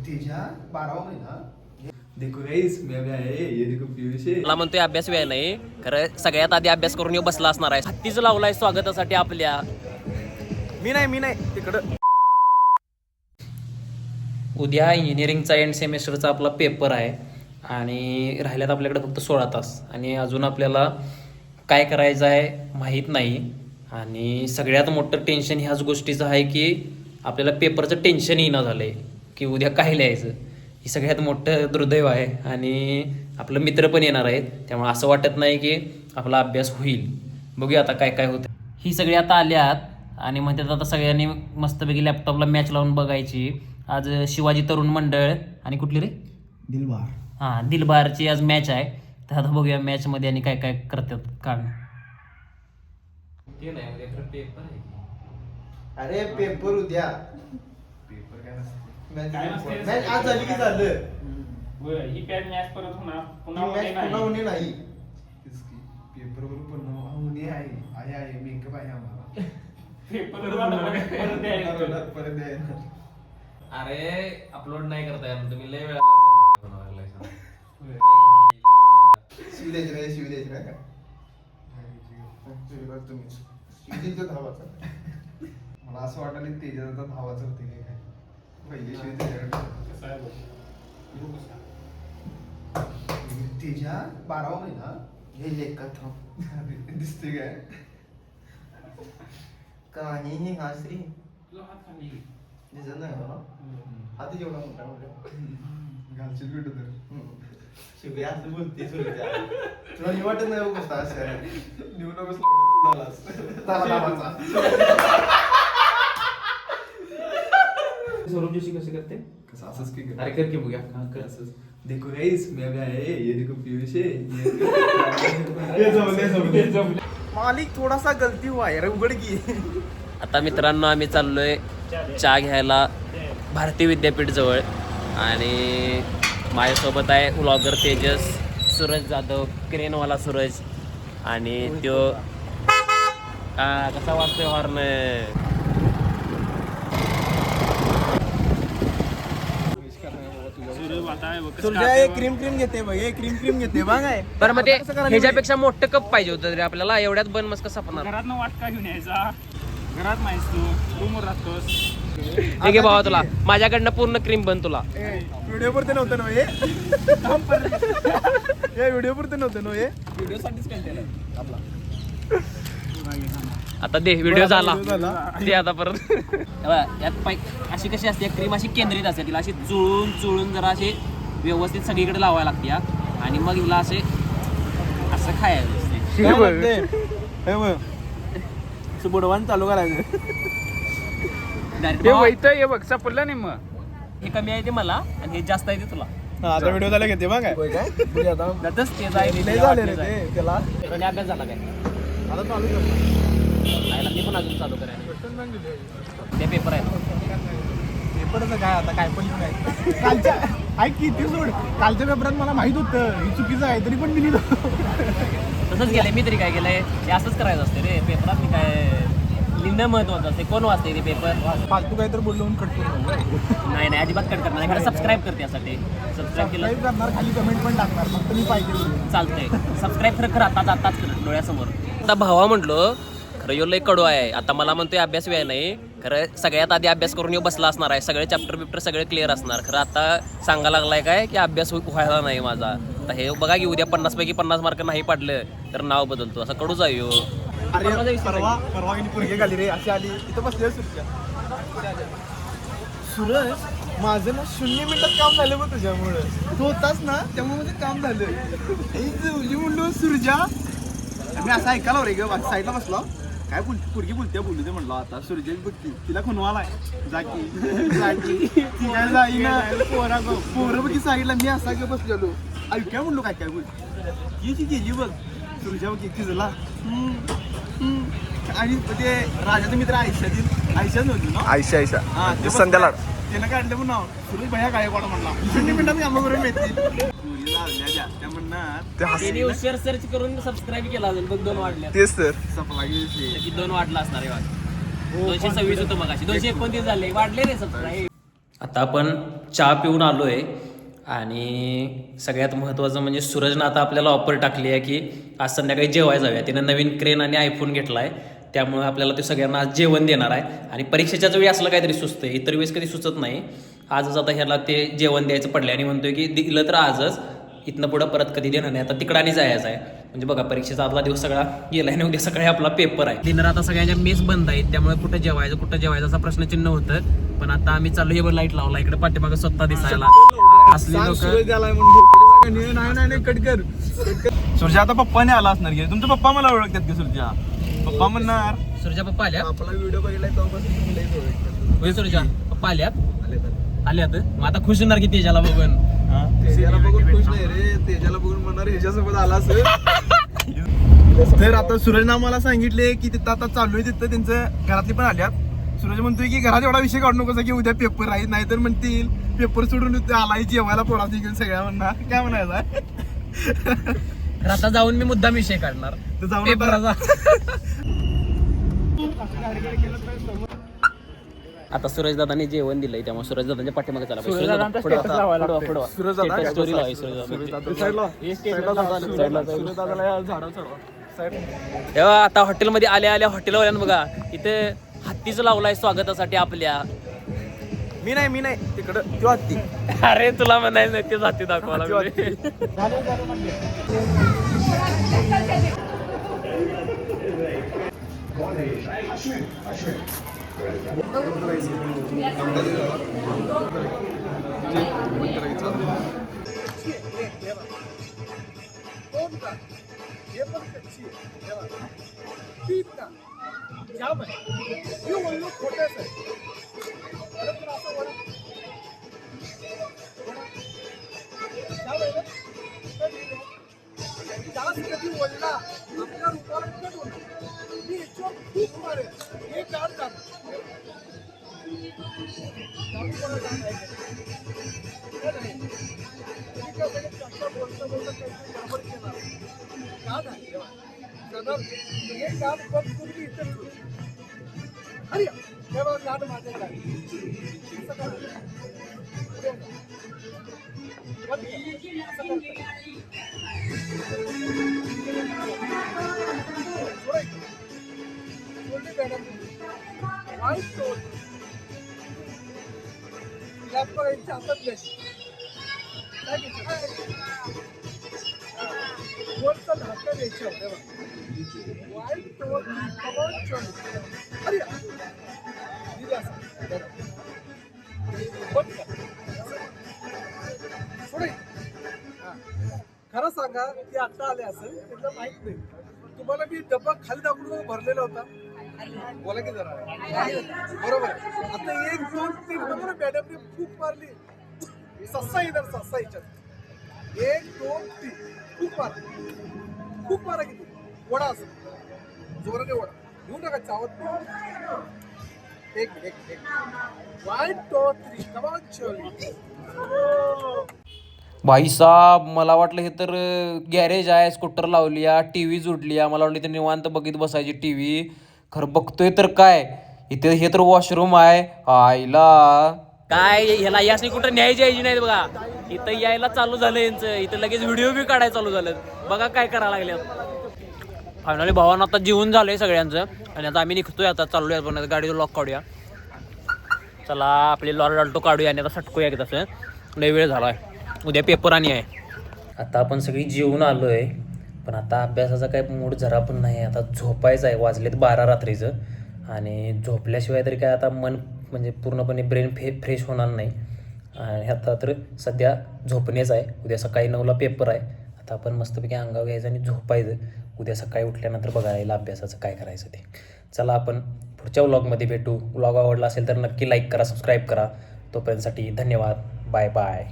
तेजा 12वा महिना देखो गाइस मैं अभी आया है ये देखो पीयूष है मला म्हणतोय अभ्यास वेळ नाही खरं सगळ्यात आधी अभ्यास करून येऊ बसला असणार आहे हत्तीच लावलाय स्वागतासाठी आपल्या मी नाही तिकडं उद्या इंजिनिअरिंगचा एंड सेमेस्टरचा आपला पेपर आहे आणि राहिल्यात आपल्याकडे फक्त 16 तास आणि अजून आपल्याला काय करायचं आहे माहीत नाही आणि सगळ्यात मोठं टेन्शन ह्याच गोष्टीचं आहे की आपल्याला पेपरचं टेन्शन येणं झालं आहे की उद्या काय लिहायचं ही सगळ्यात मोठं दुर्दैव आहे आणि आपलं मित्र पण येणार आहेत त्यामुळे असं वाटत नाही की आपला अभ्यास होईल बघूया आता काय काय होतं ही सगळी आता आल्यात आणि म्हणतात आता सगळ्यांनी मस्तपैकी लॅपटॉपला मॅच लावून बघायची आज शिवाजी तरुण मंडळ आणि कुठली रे दिलबार हां दिलबारची आज मॅच आहे तर आता बघूया मॅचमध्ये आणि काय काय करतात कारण ते नाही म्हणजे खरं पेपर आहे अरे पेपर उद्या पेपर काय नसते मॅच आज झाली की झालं ही पॅच मॅच परत होणार पुन्हा होणे नाही पेपर वर पुन्हा होणे आहे मेकअप आहे आम्हाला परत द्यायला अरे अपलोड नाही करता येणार तुम्ही लय वेळा शिवदेश का तुम्ही धावाचा मला असं वाटलं तेजाचा धावाचं होते काय पहिले तेजा 12वा महिना हे लेखात दिसते काय काही हा श्री दिसत नाही मला हाती जेवढा मोठा म्हणजे घालशील भेटू तर शिवय असं बोलते तुला मी वाटत नाही कसा असं निवू नकोस सौरभ जोशी कसं करते कसं असंच की अरे कर की बघूया हां कर असंच देखो गाइस मैं अभी आया है ये देखो पीयूष है मालिक थोडासा गलती हुआ यार उघड की आता मित्रांनो आम्ही चाललोय चहा घ्यायला भारती विद्यापीठ जवळ आणि माझ्यासोबत आहे व्लॉगर तेजस सूरज जाधव क्रेनवाला सूरज आणि त्यो कसा वाजतोय हॉर्न क्रीम घेते बघ क्रीम घेते बघ आहे बरं मग ते ह्याच्यापेक्षा मोठं कप पाहिजे होतं तरी आपल्याला एवढ्यात बन मस्त कसा पण घरात वाटका घेऊन यायचा घरात नाहीस तू रूमवर राहतोस हे घे भावा तुला माझ्याकडनं पूर्ण क्रीम बन तुला व्हिडिओ पुरते नव्हतं ना हे व्हिडिओ पुरते नव्हतं ना हे व्हिडिओ साठीच कंटेंट आपला आता दे व्हिडिओ झाला दे आता परत यात अशी कशी असते क्रीम अशी केंद्रित असते तिला अशी चुळून जरा अशी व्यवस्थित सगळीकडे लावायला लागते आणि मग हिला असं खायचं असते बुडवान चालू करायचं हे बघ सापडलं नाही मग हे कमी आहे ते मला आणि हे जास्त आहे ते तुला आता व्हिडिओ झाला घेते बघ काय त्याला अभ्यास झाला काय आता चालू कर मी पण अजून चालू करायला ते पेपर आहे पेपरचं काय आता काय पण काय कालच्या ऐक किती सोड कालच्या पेपरात मला माहित होतं ही चुकीचं आहे तरी पण मी लिहिलं तसंच गेलंय मी तरी काय केलंय हे असंच करायचं असते रे पेपरात मी काय लिहिणं महत्वाचं असते कोण वाचते ते पेपर फालतू काय तर बोललो कट करून नाही अजिबात कट करणार नाही सबस्क्राईब करते यासाठी सबस्क्राईब केलं करणार खाली कमेंट पण टाकणार फक्त मी पाहिजे चालतंय सबस्क्राईब खरं आताच डोळ्यासमोर आता भावा म्हटलो खरं यो लय कडू आहे आता मला म्हणतोय अभ्यास वेळ नाही खरं सगळ्यात आधी अभ्यास करून येऊ बसला असणार आहे सगळे चॅप्टर सगळे क्लिअर असणार खरं आता सांगा लागलाय काय की अभ्यास व्हायला नाही माझा आता हे बघा की उद्या 50 पैकी 50 मार्क नाही पडलं तर नाव बदलतो असं कडूच आहे यो परवा पुरगे गाली रे अशी आली इथं बसले सूरज माझं ना 0 मिनिटात काम झालं मग तुझ्यामुळे तू होतास ना त्यामुळे माझं काम झालं म्हणलो सुरजा मी असं ऐकायला रे ग साईडला बसलो काय पुरगी बोलते बोलू दे म्हणलं आता सुरजा बघती तिला खुनवालाय जाकी ती काय जाई ना पोरं बघी साईडला मी असा ग बसलेलो ऐकाय म्हणलो काय बोलते ती गेली बघ सुरजा बघ तिला आणि ते राजाचा मित्र आयशा नव्हती ना आयशा संध्याला त्यानं काढलं पण नाव सुरेश भैया काय कोणा म्हणला 0 मिनिटात कामं करून मिळतील त्या म्हणणार उशीर सर्च करून सबस्क्राईब केला अजून बघ 2 वाढल्या तेच तर सपला 2 वाढला असणार आहे 226 होतं मग 229 झाले वाढले रे सबस्क्राईब आता आपण चहा पिऊन आलो आहे आणि सगळ्यात महत्त्वाचं म्हणजे सूरजनं आता आपल्याला ऑफर टाकली आहे की आज संध्याकाळी जेवायला जाऊया. तिनं नवीन क्रेन आणि आयफोन घेतला आहे, त्यामुळे आपल्याला ते सगळ्यांना आज जेवण देणार आहे. आणि परीक्षेच्याच वेळी असलं काहीतरी सुचतं, इतर वेळेस कधी सुचत नाही. आजच आता ह्याला ते जेवण द्यायचं पडलं आणि म्हणतोय की दिलं तर आजच, इथनं पुढं परत कधी देणार नाही. आता तिकडं आणि जायचं आहे. म्हणजे बघा परीक्षेचा आपला दिवस सगळा गेला आहे आणि उद्या सकाळी आपला पेपर आहे. डिनर आता सगळ्यांच्या मेस बंद आहेत, त्यामुळे कुठं जेवायचं असा प्रश्नचिन्ह होतं. पण आता आम्ही चाललो हे लाईट लावला इकडे पाठीमागं स्वतः दिसायला असली लोक. नाही कटकर सुरजा आता पप्पाने आला असणार की तुमचे पप्पा मला ओळखतात की सुरजा पप्पा म्हणणार सुरजा पप्पा आल्या. आपला व्हिडिओ बघितलाय तेव्हापासून होय सुरजा पप्पा आल्यात मग आता खुश होणार की तेजाला बघून. तेजाला बघून खुश नाही रे, तेजाला बघून म्हणणार ह्याच्यासोबत आला असेल. तर आता सूरजनं मला सांगितले की तिथं आता चालू आहे, तिथं त्यांचं घरातली पण आल्यात. सूरज म्हणतोय की घरात एवढा विषय काढू नकोस की उद्या पेपर राहील, नाही तर म्हणतील पेपर सोडून आलाय जेवायला पोरा घेऊन सगळ्या म्हणणार काय म्हणायचं. तर आता जाऊन मी मुद्दाम विषय काढणार तर जाऊन पेपराचा. आता सूरज दादाने जेवण दिलंय त्यामुळे सूरज दादांच्या पाठीमागे चला. सूरज तेव्हा आता हॉटेलमध्ये आल्या हॉटेलवाल्यानं बघा इथे हत्तीचं लावलाय स्वागतासाठी आपल्या. मी नाही तिकडं तो हत्ती. अरे तुला म्हणायचं नाही तेच हत्ती दाखवायला. खरं सांगा की आता आले असेल त्याला माहित नाही. तुम्हाला मी डब्बा खाली दाखवून भरलेला होता. बोला की जरा बरोबर. आता 1 2 3 बघा मॅडमने फूक मारली. सस्सा येणार सस्सा याच्यात 1 2 3 फूक मारली. फूक मारा किती वडा असं जोराने वडा घेऊन टाका चावत नाही. एक 1 2 3 कमान चल. भाई साहब मला वाटलं हे तर गॅरेज आहे, स्कूटर लावली आहे, टी व्ही जुडली आहे. मला वाटलं इथे निवांत बघित बसायची टी व्ही. खरं बघतोय तर काय इथे हे तर वॉशरूम आहे. आईला काय ह्याला यासनी कुठं न्यायची यायची नाही बघा. इथं यायला चालू झालं यांचं. इथं लगेच व्हिडिओ बी काढायला चालू झालं. बघा काय करायला लागल्यात. फायनली भावानं आता जेवून झालंय सगळ्यांचं आणि आता आम्ही निघतोय. आता चालूया पण गाडीचा लॉक काढूया. चला आपली लॉर डाल्टो काढूया आणि आता सटकूया की तसं. लय वेळ झाला आहे, उद्या पेपर आणि आहे. आता आपण सगळी जेवून आलो आहे पण आता अभ्यासाचा काही मूड जरा पण नाही. आता झोपायचं आहे. वाजलेत 12 रात्रीचं आणि झोपल्याशिवाय तरी काय आता मन म्हणजे पूर्णपणे ब्रेन फ्रेश होणार नाही. आणि आता तर सध्या झोपणेच आहे. उद्या सकाळी 9ला पेपर आहे. आता आपण मस्तपैकी अंगावर घ्यायचं आणि झोपायचं. उद्या सकाळी उठल्यानंतर बघायला अभ्यासाचं काय करायचं ते. चला आपण पुढच्या व्लॉगमध्ये भेटू. व्लॉग आवडला असेल तर नक्की लाईक करा, सबस्क्राईब करा. तोपर्यंतसाठी धन्यवाद. Bye bye.